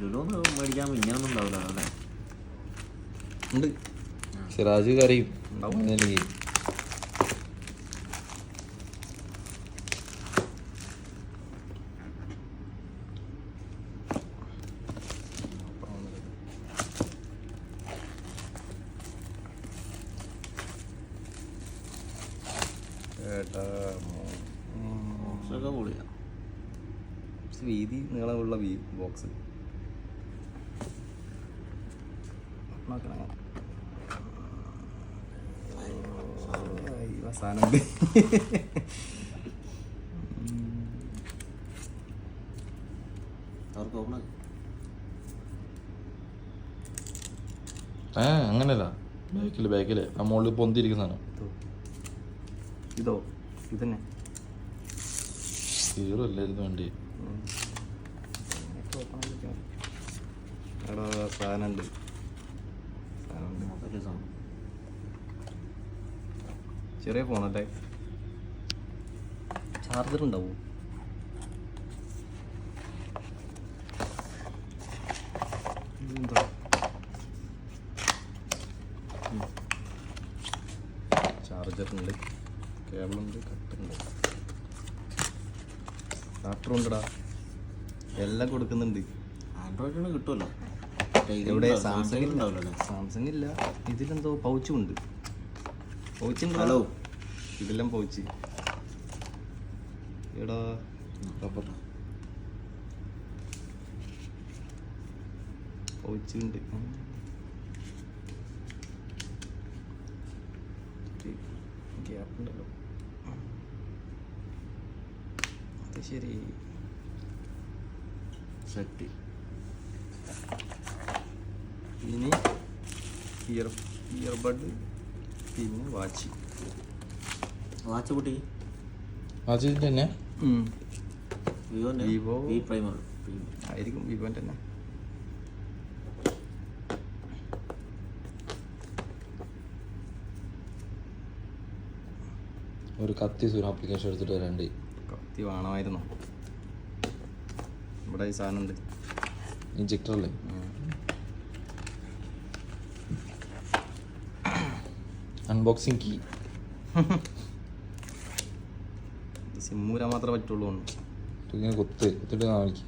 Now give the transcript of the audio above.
ലുലുന്ന് മേടിക്കാൻ ഇങ്ങനൊന്നും ഉണ്ടാവില്ല അല്ലേ? ഉണ്ട്. സിറാജ് കറിയും ഉണ്ടാവും. ബോക്സൊക്കെ പൊളിയാ. വീതി നീളമുള്ള ബോക്സ്. സാധനം അങ്ങനല്ല, ബാക്കില് ആ മുകളിൽ പൊന്തിരിക്കുന്ന സാധനം. ഇതോ? ഇതന്നെ ഹീറോല്ലായിരുന്നു വണ്ടി. സാധനമുണ്ട്. ചെറിയ ഫോണല്ലേ? ചാർജർ ഉണ്ടാവും. ചാർജറുണ്ട്, കേബിളുണ്ട്, കട്ടുണ്ട്, സ്റ്റാർട്ടറുണ്ടടാ, എല്ലാം കൊടുക്കുന്നുണ്ട്. ആൻഡ്രോയിഡിന് കിട്ടുമല്ലോ. ഇവിടെ സാംസങ് ഉണ്ടാവില്ല. സാംസങ് ഇല്ല. ഇതിലെന്തോ പൗച്ചും ഉണ്ട്. പൗച്ചുണ്ട്. ഹലോ, ഇതെല്ലാം പൗച്ച്. എടാ പൗച്ചുണ്ട്. ഗ്യാപ്പുണ്ടല്ലോ. അത് ശരി. സെറ്റ്. ഇനി ഇയർബഡ്, പിന്നെ വാച്ച് കുട്ടി വാച്ച് തന്നെ വിവോ വി പ്രൈമർ ആയിരിക്കും. വിവോൻ്റെ തന്നെ. ഒരു കത്തി സൂര്യ ആപ്ലിക്കേഷൻ എടുത്തിട്ട് വരാണ്ട്. കത്തി വേണമായിരുന്നു. ഇവിടെ ഈ സാധനം ഉണ്ട്. ഇഞ്ചക്ടർ അല്ലേ? Unboxing key. സിമ്മൂരാൻ മാത്രമേ പറ്റുള്ളൂ. ഇങ്ങനെ കുത്തിട്ട് കാണിക്കും.